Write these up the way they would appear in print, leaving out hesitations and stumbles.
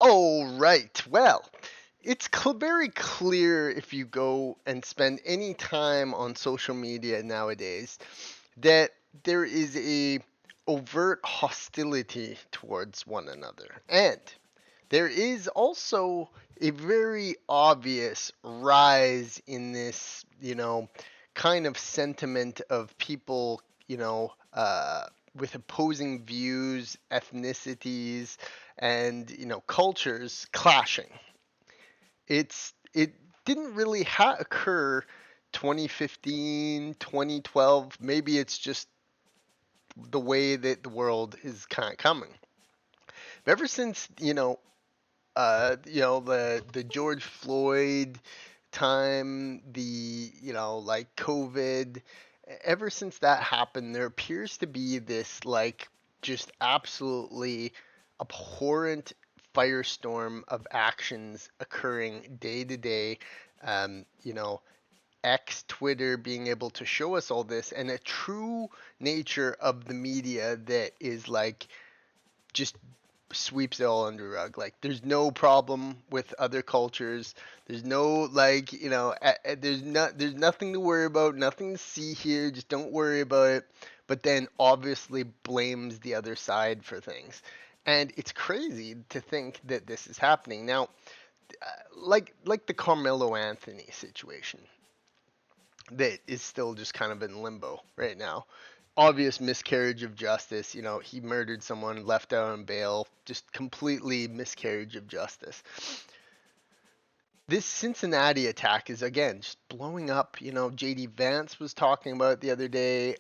Oh, right. Well, it's very clear if you go and spend any time on social media nowadays that there is a overt hostility towards one another. And there is also a very obvious rise in this, kind of sentiment of people, with opposing views, ethnicities, and, cultures clashing. It didn't really occur 2015, 2012. Maybe it's just the way that the world is kind of coming. But ever since, the George Floyd time, the like COVID, ever since that happened, there appears to be this like just absolutely abhorrent firestorm of actions occurring day to day. Um, you know, X, Twitter being able to show us all this, and a true nature of the media that is like just sweeps it all under the rug. Like there's no problem with other cultures. There's no like there's nothing to worry about, nothing to see here. Just don't worry about it. But then obviously blames the other side for things, and it's crazy to think that this is happening now. Like the Carmelo Anthony situation that is still just kind of in limbo right now. Obvious miscarriage of justice. He murdered someone, left out on bail, just completely miscarriage of justice. This Cincinnati attack is again just blowing up. JD Vance was talking about it the other day.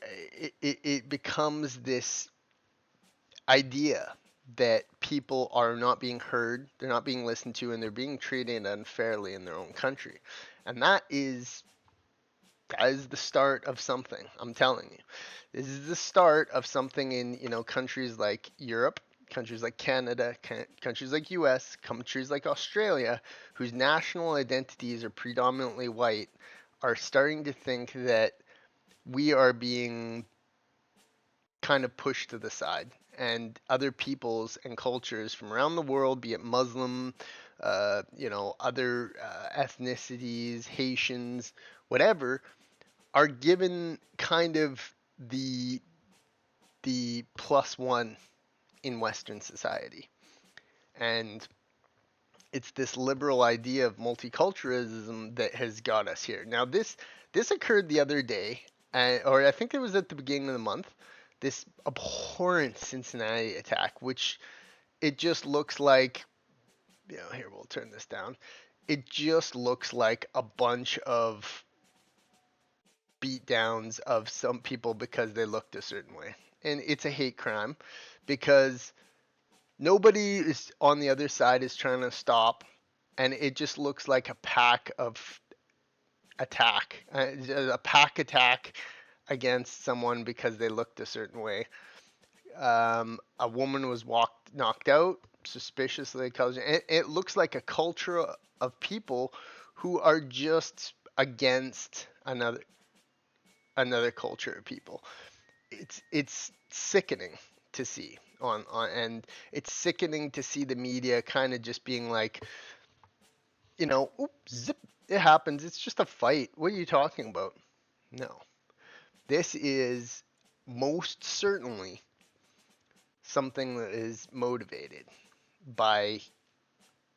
It becomes this idea that people are not being heard, they're not being listened to, and they're being treated unfairly in their own country. And that is the start of something. I'm telling you, this is the start of something in countries like Europe, countries like Canada, countries like U.S., countries like Australia, whose national identities are predominantly white, are starting to think that we are being kind of pushed to the side, and other peoples and cultures from around the world, be it Muslim, other ethnicities, Haitians, whatever, are given kind of the the plus one in Western society. And it's this liberal idea of multiculturalism that has got us here. Now this occurred the other day, or I think it was at the beginning of the month. This abhorrent Cincinnati attack, which it just looks like, here we'll turn this down. It just looks like a bunch of beatdowns of some people because they looked a certain way. And it's a hate crime because nobody is on the other side is trying to stop, and it just looks like a pack of a pack attack against someone because they looked a certain way. A woman was knocked out suspiciously. It looks like a culture of people who are just against another culture of people. It's sickening to see and it's sickening to see the media kind of just being like, oops, zip, it happens. It's just a fight. What are you talking about? No. This is most certainly something that is motivated by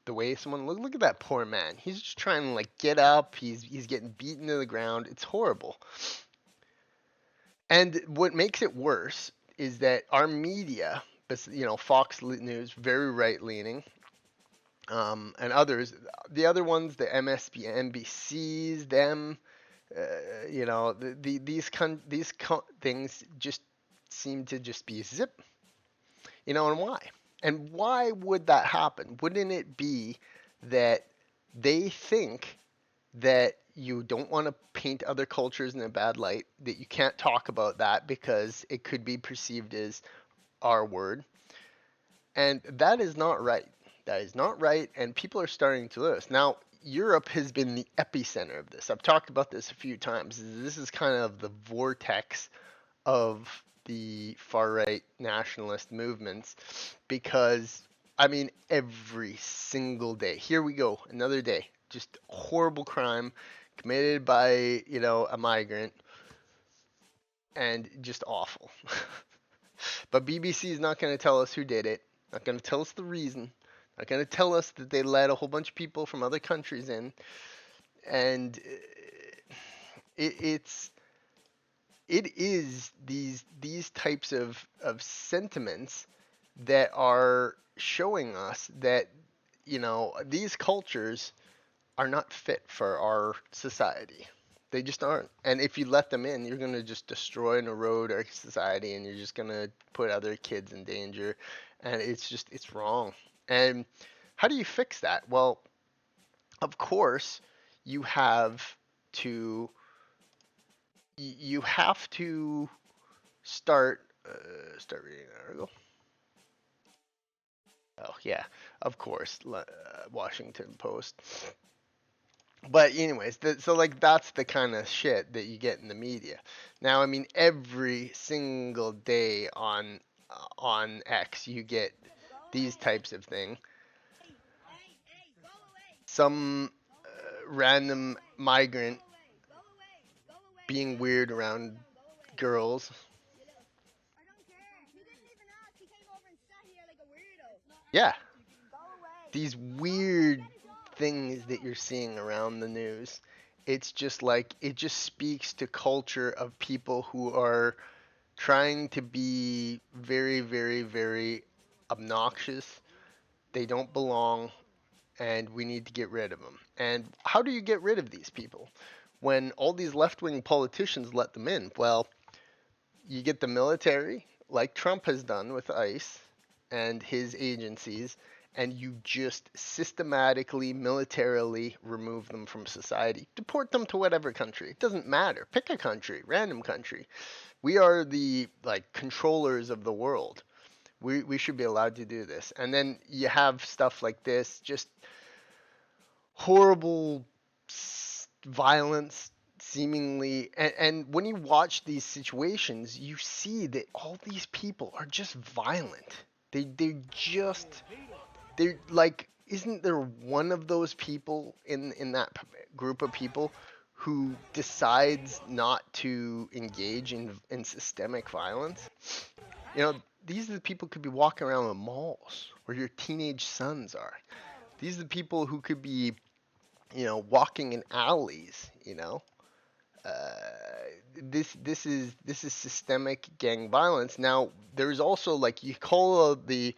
the way someone look at that poor man. He's just trying to like get up. He's getting beaten to the ground. It's horrible. And what makes it worse is that our media, Fox News, very right leaning, and others, the other ones, the MSB, NBCs, them, these things just seem to just be zip, and why? And why would that happen? Wouldn't it be that they think that you don't want to paint other cultures in a bad light, that you can't talk about that because it could be perceived as our word. And that is not right. That is not right, and people are starting to lose. Now, Europe has been the epicenter of this. I've talked about this a few times. This is kind of the vortex of the far right nationalist movements because I mean, every single day. Here we go, another day. Just horrible crime committed by, a migrant, and just awful. But BBC is not going to tell us who did it, not going to tell us the reason, not going to tell us that they let a whole bunch of people from other countries in. And it's it is these types of sentiments that are showing us that these cultures are not fit for our society. They just aren't. And if you let them in, you're going to just destroy and erode our society, and you're just going to put other kids in danger. And it's wrong. And how do you fix that? Well, of course, you have to you have to start reading an article. Oh yeah, of course, Washington Post. But anyways, so like that's the kind of shit that you get in the media. Now, I mean, every single day on X, you get these types of thing. Some random migrant being weird around girls. Yeah, these weird things that you're seeing around the news. It's just like it just speaks to culture of people who are trying to be very, very, very obnoxious. They don't belong, and we need to get rid of them. And how do you get rid of these people? When all these left wing politicians let them in, well, you get the military, like Trump has done with ICE and his agencies, and you just systematically, militarily remove them from society. Deport them to whatever country. It doesn't matter. Pick a country, random country. We are the like controllers of the world. We should be allowed to do this. And then you have stuff like this, just horrible violence seemingly, and when you watch these situations you see that all these people are just violent. They're like, isn't there one of those people in that group of people who decides not to engage in systemic violence? You know, these are the people who could be walking around in malls where your teenage sons are. These are the people who could be, walking in alleys. Uh, this is systemic gang violence. Now, there's also like you call the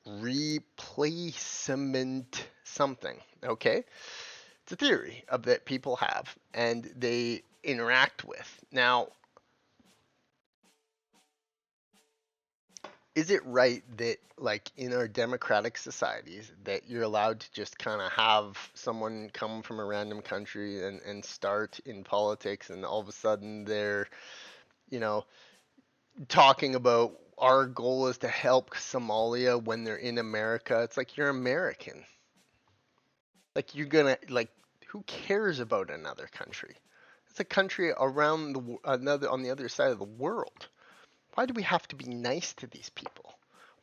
replacement something. Okay, it's a theory of that people have and they interact with. Now, is it right that like in our democratic societies that you're allowed to just kind of have someone come from a random country and start in politics, and all of a sudden they're, you know talking about our goal is to help Somalia when they're in America? It's like, you're American. Like, you're gonna like, who cares about another country? It's a country around another on the other side of the world. Why do we have to be nice to these people?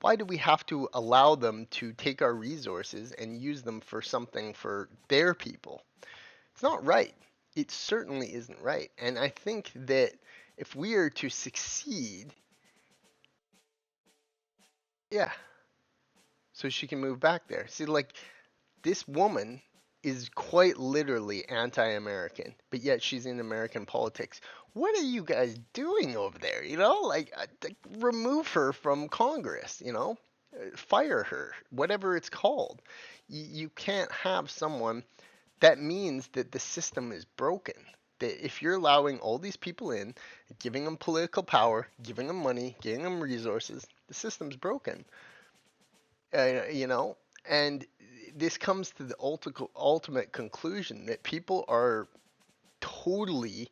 Why do we have to allow them to take our resources and use them for something for their people? It's not right. It certainly isn't right. And I think that if we are to succeed, yeah, so she can move back there. See, like, this woman is quite literally anti-American, but yet she's in American politics. What are you guys doing over there? Like, remove her from Congress. Fire her, whatever it's called. You can't have someone. That means that the system is broken. That if you're allowing all these people in, giving them political power, giving them money, giving them resources, the system's broken. You know, and this comes to the ultimate conclusion that people are totally,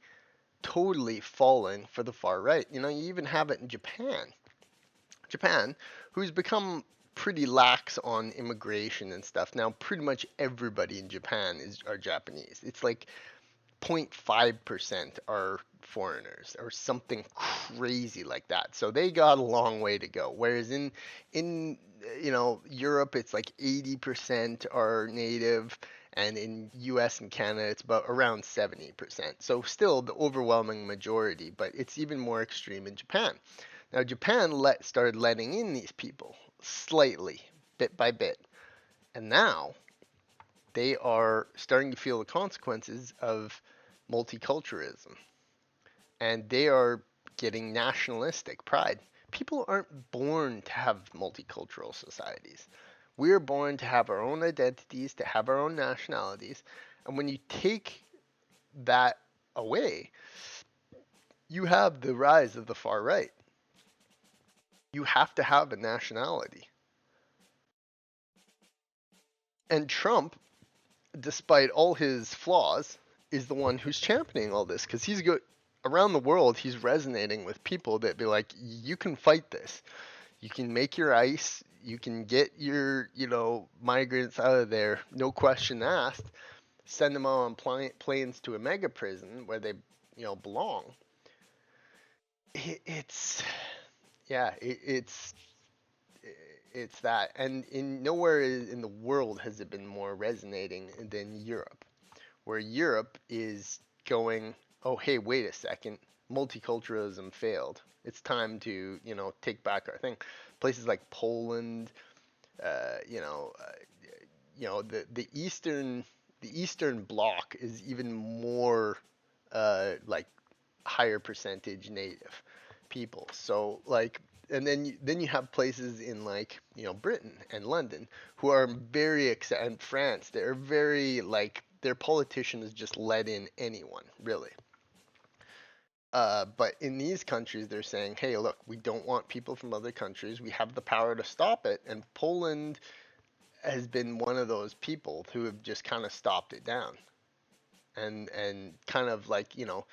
totally falling for the far right. You even have it in Japan. Japan, who's become pretty lax on immigration and stuff. Now, pretty much everybody in Japan are Japanese. It's like 0.5% are foreigners or something crazy like that. So they got a long way to go. Whereas in Europe it's like 80% are native, and in US and Canada it's about around 70%. So still the overwhelming majority, but it's even more extreme in Japan. Now Japan started letting in these people slightly, bit by bit. And now they are starting to feel the consequences of multiculturalism, and they are getting nationalistic pride. People aren't born to have multicultural societies. We're born to have our own identities, to have our own nationalities. And when you take that away, you have the rise of the far right. You have to have a nationality. And Trump, despite all his flaws, is the one who's championing all this because he's good around the world. He's resonating with people that be like, you can fight this. You can make your ice. You can get your, migrants out of there, no question asked. Send them on planes to a mega prison where they, belong. It's, yeah, it's that, and in nowhere in the world has it been more resonating than Europe, where Europe is going, oh, hey, wait a second, multiculturalism failed. It's time to, take back our thing. Places like Poland, uh, you know, uh, the Eastern Bloc is even more like higher percentage native people. So like, and then you have places in like Britain and London who are very and France. They're very like their politicians just let in anyone really. But in these countries, they're saying, hey, look, we don't want people from other countries. We have the power to stop it. And Poland has been one of those people who have just kind of stopped it down. And kind of like you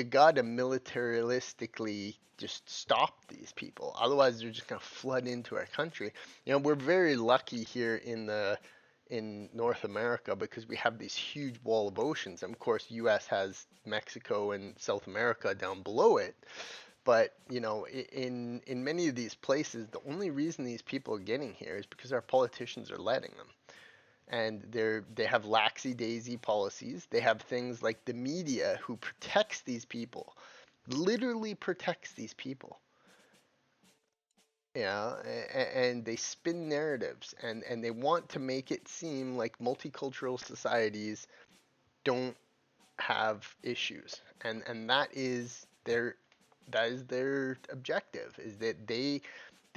gotta militaristically just stop these people, otherwise they're just gonna flood into our country. We're very lucky here in North America because we have these huge wall of oceans, and of course US has Mexico and South America down below it. But in many of these places, the only reason these people are getting here is because our politicians are letting them, and they have laxy daisy policies. They have things like the media who protects these people, literally protects these people. And they spin narratives, and they want to make it seem like multicultural societies don't have issues, and that is their objective, is that they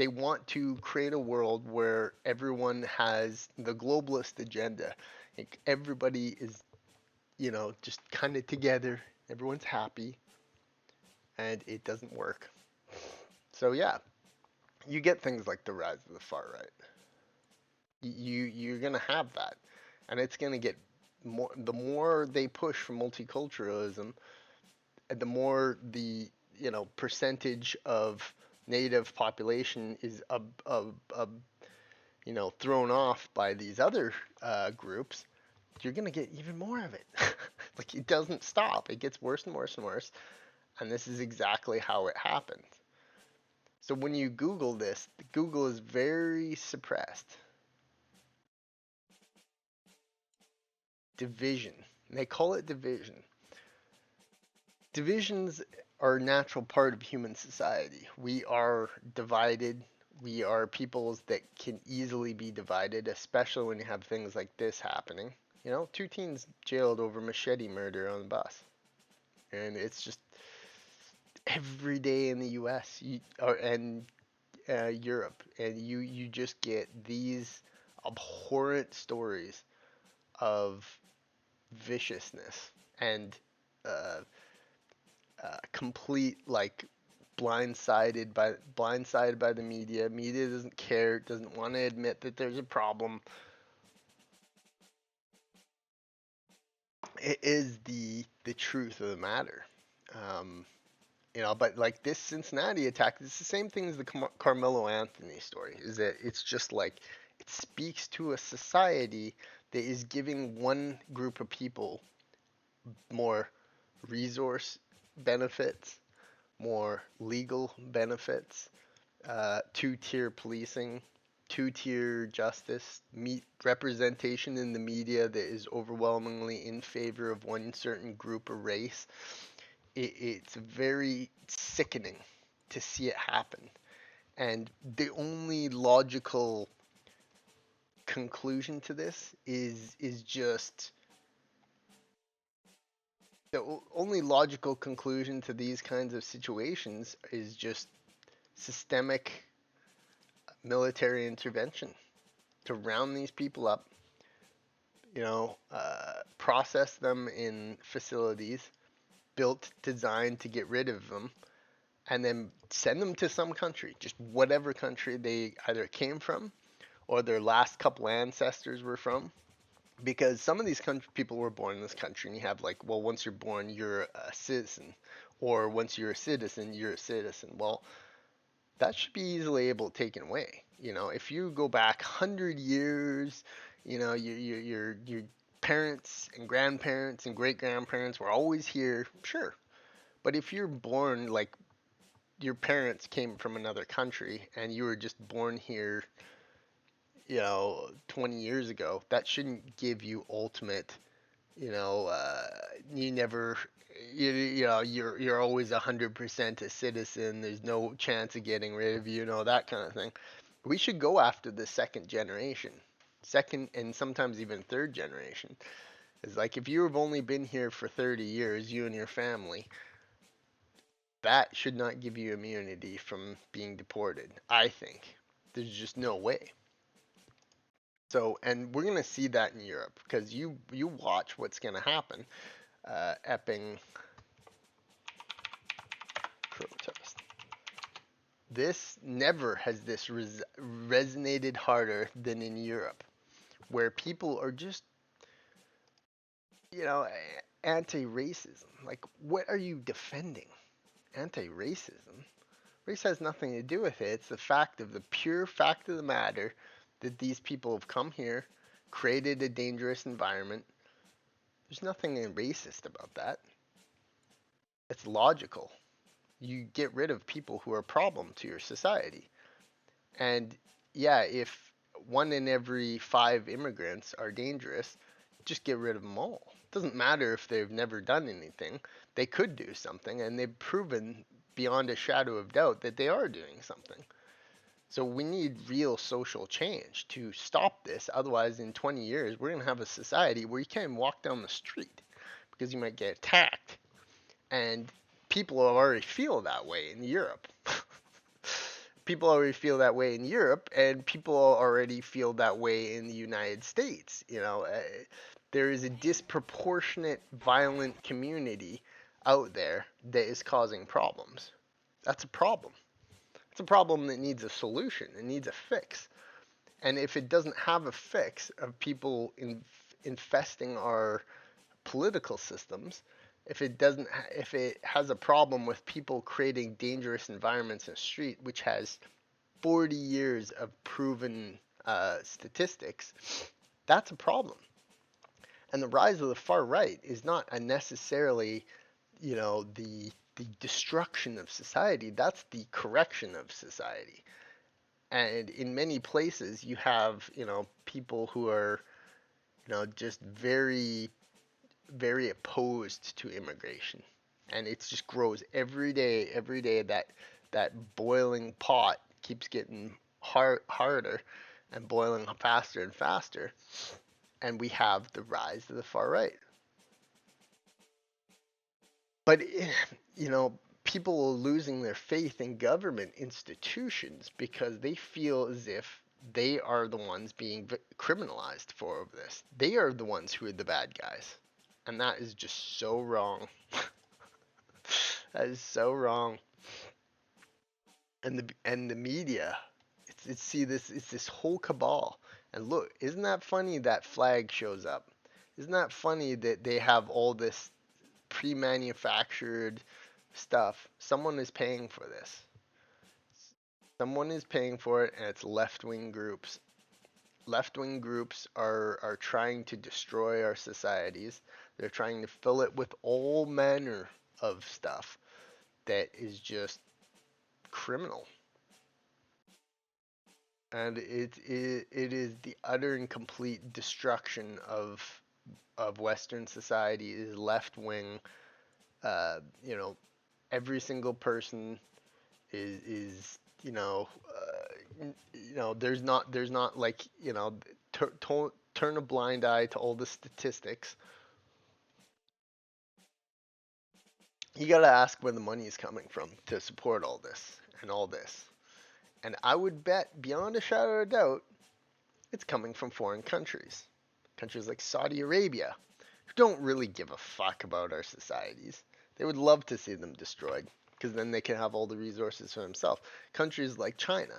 want to create a world where everyone has the globalist agenda. Like everybody is, just kind of together. Everyone's happy, and it doesn't work. So yeah, you get things like the rise of the far right. You're gonna have that, and it's gonna get more. The more they push for multiculturalism, and the more the percentage of native population is thrown off by these other groups, you're gonna get even more of it. Like it doesn't stop. It gets worse and worse and worse. And this is exactly how it happens. So when you Google this, Google is very suppressed. Division. And they call it division. Divisions are a natural part of human society. We are divided. We are peoples that can easily be divided, especially when you have things like this happening. Two teens jailed over machete murder on the bus. And it's just every day in the U.S. And Europe, and you just get these abhorrent stories of viciousness and uh, complete like blindsided by the media. Media doesn't care, doesn't want to admit that there's a problem. It is the truth of the matter. Um, but like this Cincinnati attack, it's the same thing as the Carmelo Anthony story. Is that it's just like it speaks to a society that is giving one group of people more resource benefits, more legal benefits, two-tier policing, two-tier justice, meet representation in the media that is overwhelmingly in favor of one certain group or race. It's very sickening to see it happen. And the only logical conclusion to this is just the only logical conclusion to these kinds of situations is just systemic military intervention to round these people up, process them in facilities built, designed to get rid of them, and then send them to some country, just whatever country they either came from or their last couple ancestors were from. Because some of these people were born in this country, and you have like, well, once you're born, you're a citizen, or once you're a citizen, you're a citizen. Well, that should be easily able taken away. If you go back 100 years, your parents and grandparents and great grandparents were always here, sure. But if you're born like your parents came from another country and you were just born here, 20 years ago, that shouldn't give you ultimate, you know, uh, you never, you're always 100% a citizen. There's no chance of getting rid of you, that kind of thing. We should go after the second generation, second and sometimes even third generation. It's like if you have only been here for 30 years, you and your family, that should not give you immunity from being deported, I think. There's just no way. So, and we're going to see that in Europe because you watch what's going to happen. Epping Protest. This never has this resonated harder than in Europe, where people are just, you know, anti-racism. Like, what are you defending? Anti-racism? Race has nothing to do with it. It's the pure fact of the matter that these people have come here, created a dangerous environment. There's nothing racist about that. It's logical. You get rid of people who are a problem to your society. And yeah, if one in every five immigrants are dangerous, just get rid of them all. It doesn't matter if they've never done anything. They could do something, and they've proven beyond a shadow of doubt that they are doing something. So we need real social change to stop this. Otherwise, in 20 years, we're going to have a society where you can't even walk down the street because you might get attacked. And people already feel that way in Europe. People already feel that way in Europe, and people already feel that way in the United States. There is a disproportionate violent community out there that is causing problems. That's a problem. It's a problem that needs a solution. It needs a fix. And if it doesn't have a fix of people infesting our political systems, if it has a problem with people creating dangerous environments in the street, which has 40 years of proven statistics, that's a problem. And the rise of the far right is not unnecessarily, the destruction of society. That's the correction of society. And in many places, you have, people who are, just very, very opposed to immigration. And it just grows every day that boiling pot keeps getting harder and boiling faster and faster. And we have the rise of the far right. But, people are losing their faith in government institutions because they feel as if they are the ones being criminalized for this. They are the ones who are the bad guys. And that is just so wrong. That is so wrong. And the media, it's this whole cabal. And look, isn't that funny that flag shows up? Isn't that funny that they have all this pre-manufactured stuff? Someone is paying for this. Someone is paying for it, and it's left-wing groups. Left-wing groups are trying to destroy our societies. They're trying to fill it with all manner of stuff that is just criminal. And it is the utter and complete destruction of Western society is left wing. You know, every single person is there's not like turn a blind eye to all the statistics. You got to ask where the money is coming from to support all this and all this. And I would bet beyond a shadow of a doubt it's coming from foreign countries. Countries like Saudi Arabia, who don't really give a fuck about our societies. They would love to see them destroyed because then they can have all the resources for themselves. Countries like China,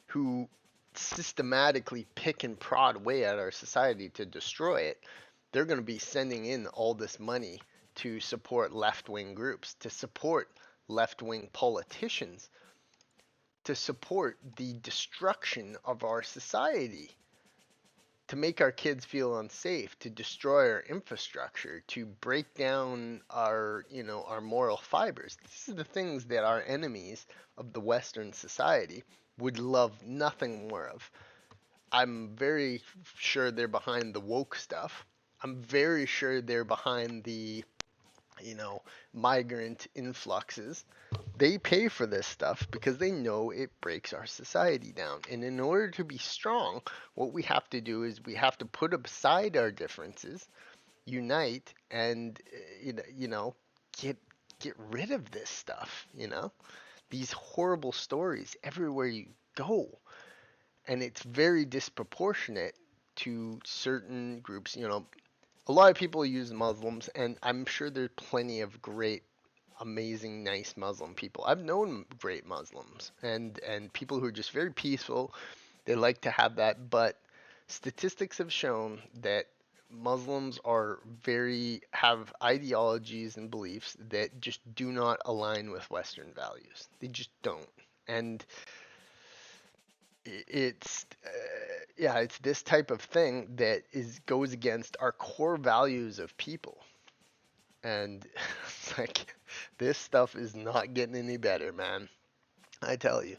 who systematically pick and prod away at our society to destroy it, they're going to be sending in all this money to support left wing groups, to support left wing politicians, to support the destruction of our society, to make our kids feel unsafe, to destroy our infrastructure, to break down our moral fibers. These are the things that our enemies of the Western society would love nothing more of. I'm very sure they're behind the woke stuff. I'm very sure they're behind the, you know, migrant influxes. They pay for this stuff because they know it breaks our society down. And in order to be strong, what we have to do is we have to put aside our differences, unite, and get get rid of this stuff. These horrible stories everywhere you go, and it's very disproportionate to certain groups. A lot of people use Muslims, and I'm sure there's plenty of great, amazing, nice Muslim people. I've known great Muslims and people who are just very peaceful. They like to have that, but statistics have shown that Muslims have ideologies and beliefs that just do not align with Western values. They just don't. And it's this type of thing that goes against our core values of people. And it's like this stuff is not getting any better, man. I tell you.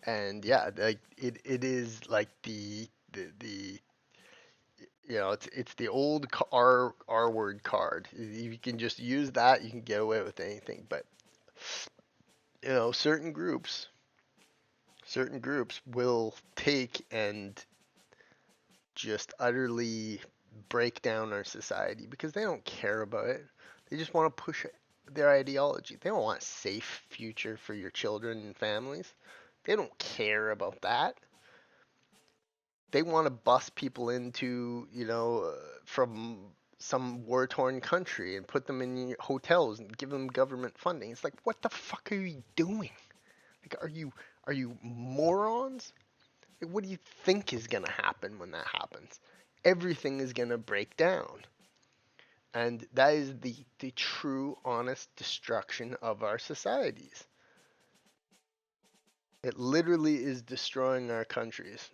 And yeah, like it is like the it's the old R word card. You can just use that, you can get away with anything. But certain groups will take and just utterly break down our society because they don't care about it. They just want to push their ideology. They don't want a safe future for your children and families. They don't care about that. They want to bust people into, from some war-torn country and put them in hotels and give them government funding. It's like, what the fuck are you doing? Like, are you morons? Like, what do you think is gonna happen when that happens? Everything is gonna break down. And that is the true, honest destruction of our societies. It literally is destroying our countries.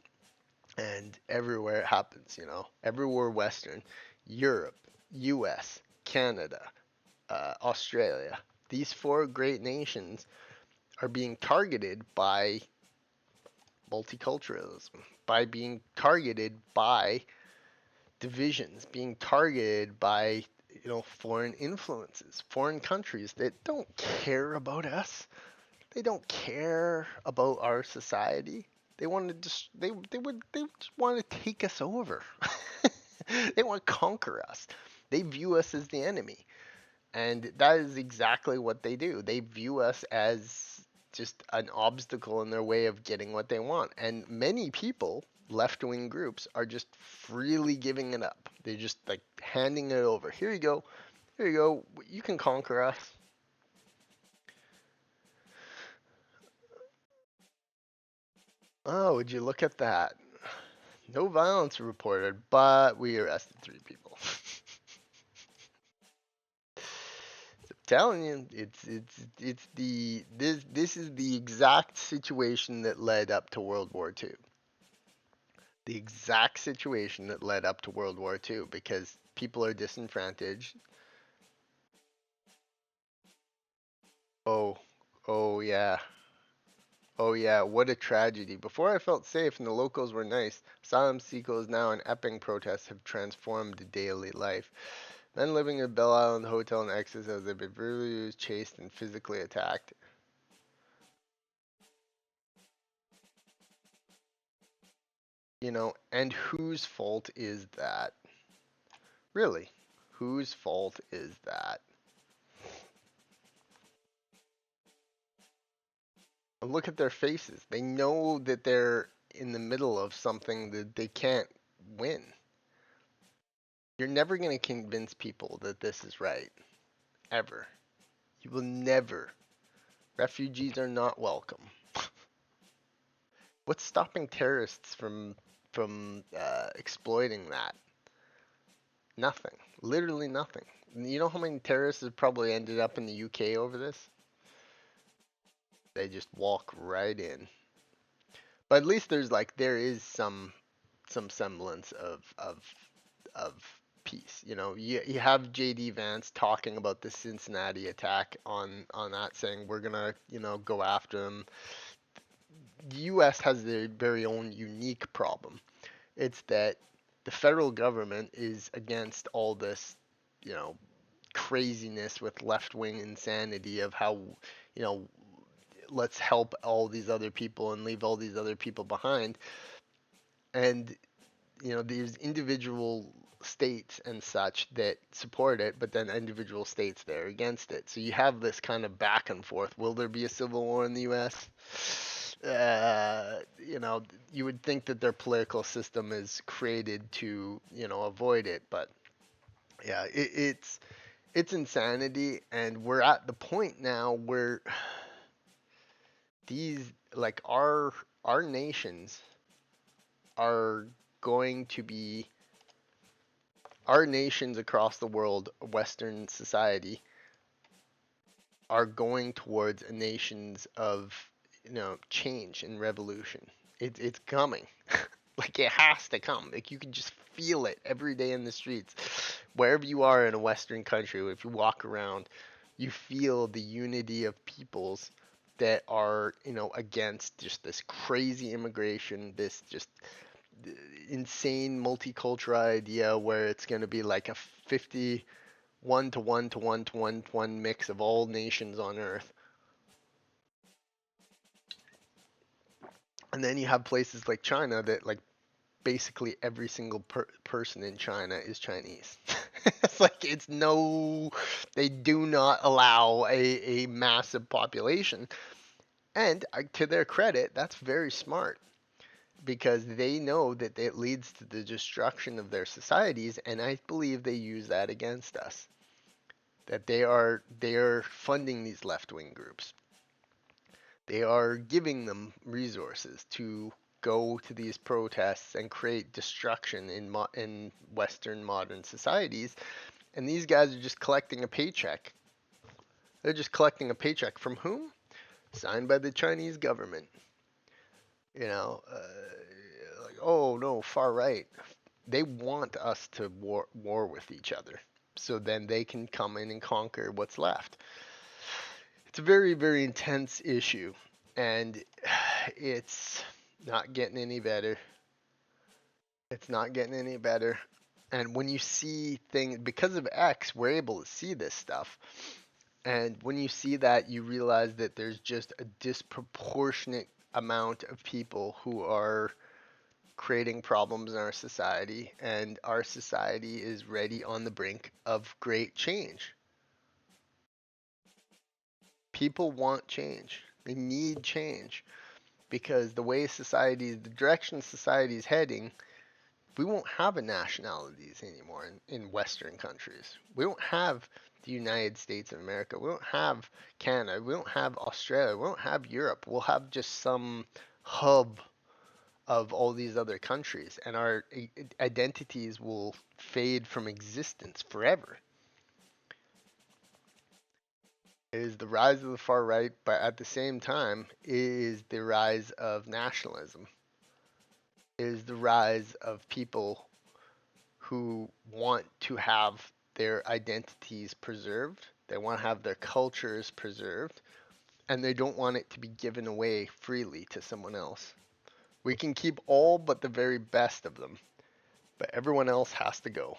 And everywhere it happens, everywhere Western, Europe, US, Canada, Australia, these four great nations are being targeted by multiculturalism, by being targeted by divisions, being targeted by foreign influences, foreign countries that don't care about us. They don't care about our society. They want to just they just want to take us over. They want to conquer us. They view us as the enemy. And that is exactly what they do. They view us as just an obstacle in their way of getting what they want. And many people, left wing groups, are just freely giving it up. They're just like handing it over. Here you go. Here you go. You can conquer us. Oh, would you look at that? No violence reported, but we arrested 3 people. Telling you, it's the this is the exact situation that led up to World War II. The exact situation that led up to World War II because people are disenfranchised. Oh, oh yeah. Oh yeah, what a tragedy. Before I felt safe and the locals were nice, asylum seekers now and Epping protests have transformed daily life. Men living in Belle Island Hotel in Exodus as they've been brutally used, chased, and physically attacked. And whose fault is that? Really? Whose fault is that? And look at their faces. They know that they're in the middle of something that they can't win. You're never going to convince people that this is right. Ever. You will never. Refugees are not welcome. What's stopping terrorists from exploiting that? Nothing. Literally nothing. You know how many terrorists have probably ended up in the UK over this? They just walk right in. But at least there is some semblance of peace. You have JD Vance talking about the Cincinnati attack on that, saying we're gonna go after them. The U.S. has their very own unique problem. It's that the federal government is against all this, you know, craziness with left wing insanity of how, you know, let's help all these other people and leave all these other people behind. And there's individual states and such that support it, but then individual states that are against it. So you have this kind of back and forth. Will there be a civil war in the U.S.? You would think that their political system is created to, avoid it, but yeah, it's insanity, and we're at the point now where these like our nations are going to be our nations across the world, Western society, are going towards a nations of change and revolution. It's coming. Like it has to come. Like you can just feel it every day in the streets. Wherever you are in a Western country, if you walk around, you feel the unity of peoples that are, against just this crazy immigration, this just insane multicultural idea where it's going to be like a 51 to 1 to 1 to 1 to 1 mix of all nations on earth. And then you have places like China that like basically every single person in China is Chinese. It's like they do not allow a massive population. And to their credit, that's very smart because they know that it leads to the destruction of their societies, and I believe they use that against us. That they are funding these left-wing groups. They are giving them resources to go to these protests and create destruction in Western modern societies. And these guys are just collecting a paycheck. They're just collecting a paycheck from whom? Signed by the Chinese government. Like, oh no, far right. They want us to war with each other, so then they can come in and conquer what's left. It's a very, very intense issue, and it's not getting any better. It's not getting any better. And when you see things, because of X, we're able to see this stuff. And when you see that, you realize that there's just a disproportionate amount of people who are creating problems in our society, and our society is ready on the brink of great change. People want change. They need change because the direction society is heading, we won't have a nationalities anymore in Western countries. We won't have the United States of America. We don't have Canada. We don't have Australia. We don't have Europe. We'll have just some hub of all these other countries, and our identities will fade from existence forever. It is the rise of the far right, but at the same time, it is the rise of nationalism. is the rise of people who want to have their identities preserved, they want to have their cultures preserved, and they don't want it to be given away freely to someone else. We can keep all but the very best of them, but everyone else has to go.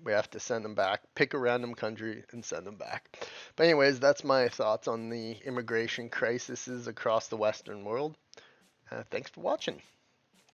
We have to send them back, pick a random country and send them back. But anyways, that's my thoughts on the immigration crises across the Western world. Thanks for watching.